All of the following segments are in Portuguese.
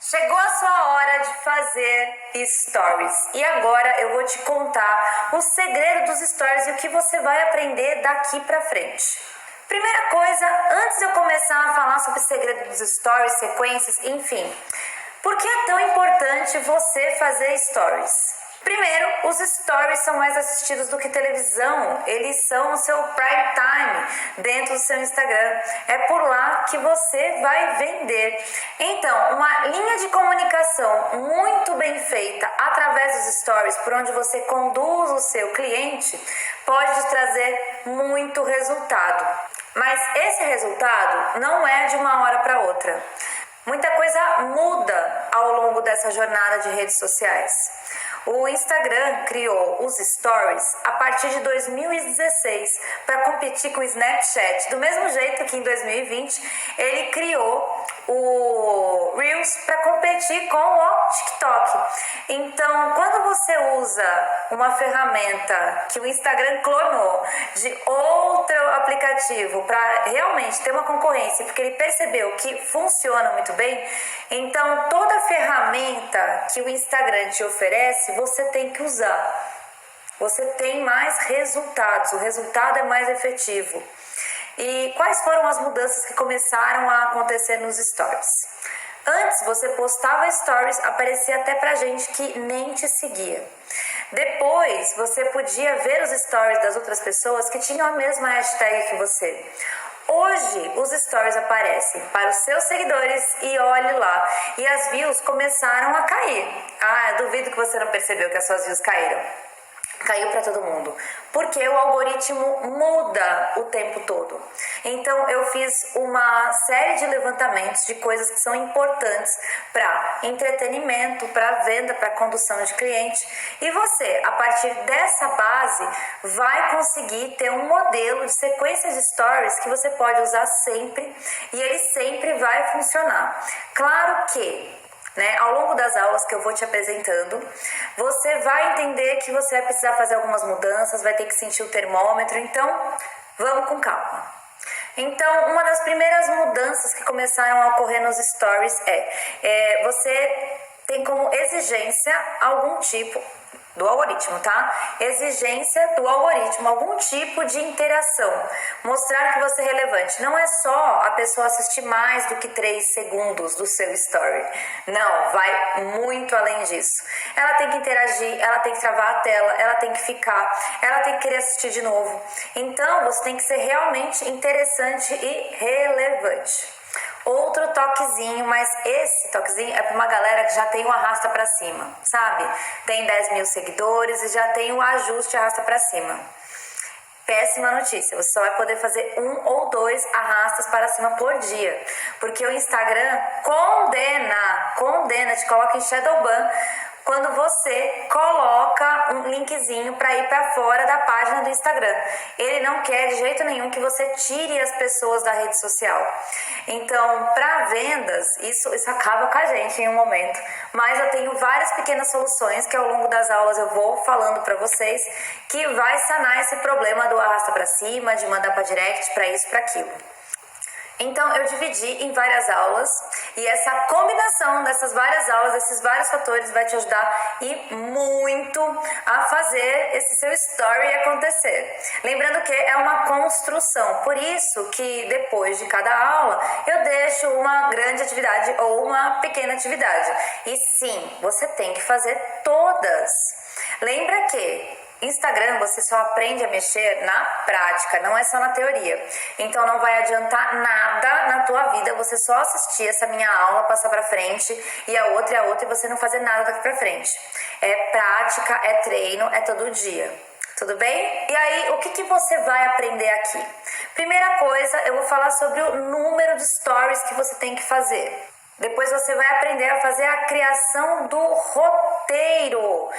Chegou a sua hora de fazer stories e agora eu vou te contar o segredo dos stories e o que você vai aprender daqui pra frente. Primeira coisa, antes de eu começar a falar sobre o segredo dos stories, sequências, enfim, por que é tão importante você fazer stories? Primeiro, os stories são mais assistidos do que televisão, eles são o seu prime time dentro do seu Instagram, é por lá que você vai vender. Então, uma linha de comunicação muito bem feita através dos stories, por onde você conduz o seu cliente, pode te trazer muito resultado. Mas esse resultado não é de uma hora para outra. Muita coisa muda ao longo dessa jornada de redes sociais. O Instagram criou os Stories a partir de 2016 para competir com o Snapchat. Do mesmo jeito que em 2020 ele criou o Reels para competir com o TikTok. Então, quando você usa uma ferramenta que o Instagram clonou de outro aplicativo para realmente ter uma concorrência, porque ele percebeu que funciona muito bem, então toda ferramenta que o Instagram te oferece, você tem que usar. Você tem mais resultados, o resultado é mais efetivo. E quais foram as mudanças que começaram a acontecer nos stories? Antes você postava stories, aparecia até pra gente que nem te seguia. Depois você podia ver os stories das outras pessoas que tinham a mesma hashtag que você. Hoje os stories aparecem para os seus seguidores e olhe lá. E as views começaram a cair. Eu duvido que você não percebeu que as suas views caíram. Caiu para todo mundo, porque o algoritmo muda o tempo todo. Então eu fiz uma série de levantamentos de coisas que são importantes para entretenimento, para venda, para condução de cliente, e você, a partir dessa base, vai conseguir ter um modelo de sequência de stories que você pode usar sempre e ele sempre vai funcionar. Claro que ao longo das aulas que eu vou te apresentando, você vai entender que você vai precisar fazer algumas mudanças, vai ter que sentir o termômetro, então vamos com calma. Então, uma das primeiras mudanças que começaram a ocorrer nos stories você tem como exigência algum tipo do algoritmo, tá? Exigência do algoritmo, algum tipo de interação. Mostrar que você é relevante. Não é só a pessoa assistir mais do que 3 segundos do seu story. Não, vai muito além disso. Ela tem que interagir, ela tem que travar a tela, ela tem que ficar, ela tem que querer assistir de novo. Então, você tem que ser realmente interessante e relevante. Outro toquezinho, mas esse toquezinho é para uma galera que já tem o arrasta pra cima, sabe? Tem 10 mil seguidores e já tem o ajuste arrasta pra cima. Péssima notícia, você só vai poder fazer 1 ou 2 arrastas para cima por dia, porque o Instagram condena, te coloca em shadow ban quando você coloca um linkzinho para ir para fora da página do Instagram. Ele não quer de jeito nenhum que você tire as pessoas da rede social. Então, para vendas, isso acaba com a gente em um momento. Mas eu tenho várias pequenas soluções que ao longo das aulas eu vou falando para vocês que vai sanar esse problema do arrasta para cima, de mandar para direct, para isso, para aquilo. Então eu dividi em várias aulas e essa combinação dessas várias aulas, desses vários fatores vai te ajudar e muito a fazer esse seu story acontecer. Lembrando que é uma construção, por isso que depois de cada aula eu deixo uma grande atividade ou uma pequena atividade. E sim, você tem que fazer todas. Lembra que Instagram você só aprende a mexer na prática, não é só na teoria. Então não vai adiantar nada na tua vida você só assistir essa minha aula, passar pra frente e a outra e você não fazer nada daqui pra frente. É prática, é treino, é todo dia. Tudo bem? E aí, o que você vai aprender aqui? Primeira coisa, eu vou falar sobre o número de stories que você tem que fazer. Depois você vai aprender a fazer a criação do roteiro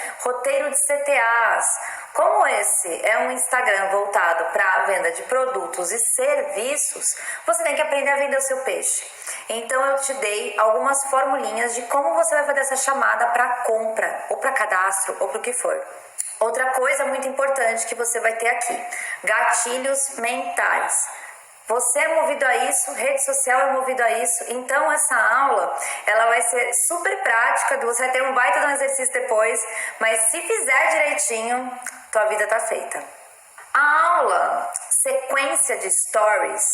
de CTAs. Como esse é um Instagram voltado para a venda de produtos e serviços, você tem que aprender a vender o seu peixe. Então eu te dei algumas formulinhas de como você vai fazer essa chamada para compra, ou para cadastro, ou para o que for. Outra coisa muito importante que você vai ter aqui, gatilhos mentais. Você é movido a isso, rede social é movido a isso, então essa aula, ela vai ser super prática, você vai ter um baita de um exercício depois, mas se fizer direitinho, tua vida tá feita. A aula, sequência de stories,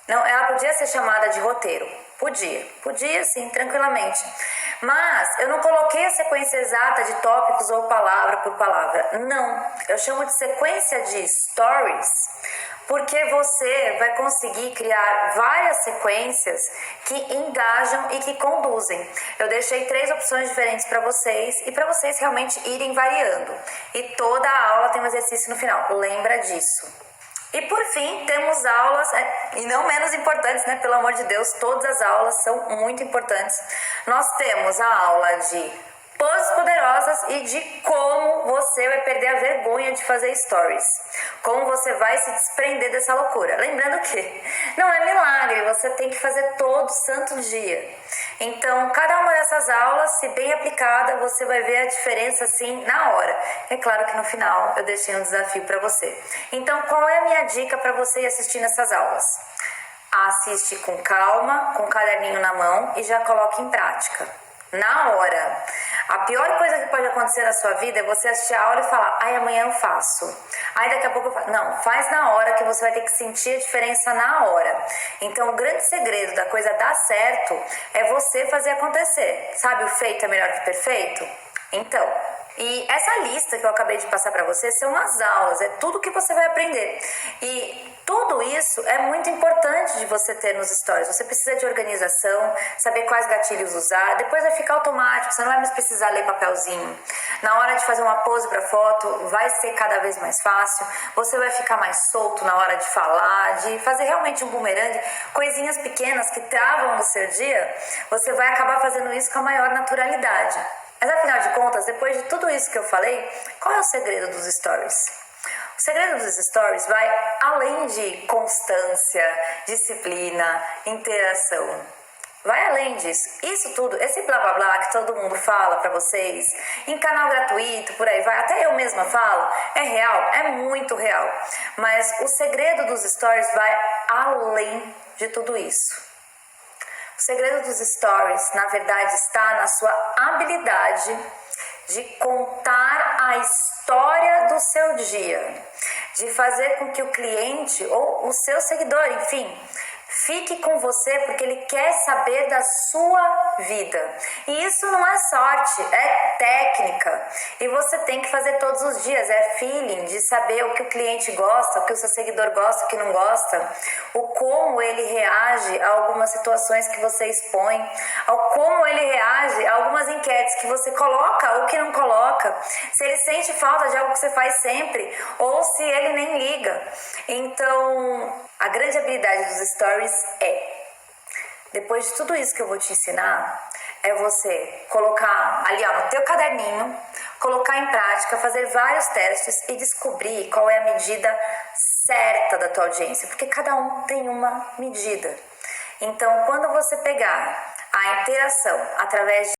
não, ela podia ser chamada de roteiro, podia sim, tranquilamente, mas eu não coloquei a sequência exata de tópicos ou palavra por palavra, não, eu chamo de sequência de stories, porque você vai conseguir criar várias sequências que engajam e que conduzem. Eu deixei 3 opções diferentes para vocês e para vocês realmente irem variando. E toda a aula tem um exercício no final, lembra disso. E por fim, temos aulas, e não menos importantes, né? Pelo amor de Deus, todas as aulas são muito importantes. Nós temos a aula de poses poderosas e de como você vai perder a vergonha de fazer stories. Como você vai se desprender dessa loucura. Lembrando que não é milagre, você tem que fazer todo santo dia. Então, cada uma dessas aulas, se bem aplicada, você vai ver a diferença assim na hora. É claro que no final eu deixei um desafio para você. Então, qual é a minha dica para você ir assistindo essas aulas? Assiste com calma, com o caderninho na mão e já coloque em prática. Na hora. A pior coisa que pode acontecer na sua vida é você assistir a aula e falar, ai, amanhã eu faço. Ai, daqui a pouco eu faço. Não, faz na hora que você vai ter que sentir a diferença na hora. Então, o grande segredo da coisa dar certo é você fazer acontecer. Sabe, o feito é melhor que o perfeito? Então, e essa lista que eu acabei de passar para você são as aulas, é tudo que você vai aprender. E tudo isso é muito importante de você ter nos stories. Você precisa de organização, saber quais gatilhos usar, depois vai ficar automático, você não vai mais precisar ler papelzinho. Na hora de fazer uma pose para foto, vai ser cada vez mais fácil, você vai ficar mais solto na hora de falar, de fazer realmente um bumerangue, coisinhas pequenas que travam no seu dia, você vai acabar fazendo isso com a maior naturalidade. Mas afinal de contas, depois de tudo isso que eu falei, qual é o segredo dos stories? O segredo dos stories vai além de constância, disciplina, interação. Vai além disso. Isso tudo, esse blá blá blá que todo mundo fala pra vocês, em canal gratuito, por aí vai, até eu mesma falo, é real, é muito real. Mas o segredo dos stories vai além de tudo isso. O segredo dos stories, na verdade, está na sua habilidade de contar a história do seu dia, de fazer com que o cliente ou o seu seguidor, enfim, fique com você porque ele quer saber da sua vida. E isso não é sorte, é técnica. E você tem que fazer todos os dias, é feeling, de saber o que o cliente gosta, o que o seu seguidor gosta, o que não gosta, o como ele reage a algumas situações que você expõe, ao como ele reage a algumas enquetes que você coloca ou que não coloca, se ele sente falta de algo que você faz sempre ou se ele nem liga. Então, a grande habilidade dos stories depois de tudo isso que eu vou te ensinar, é você colocar ali no teu caderninho, colocar em prática, fazer vários testes e descobrir qual é a medida certa da tua audiência, porque cada um tem uma medida. Então, quando você pegar a interação através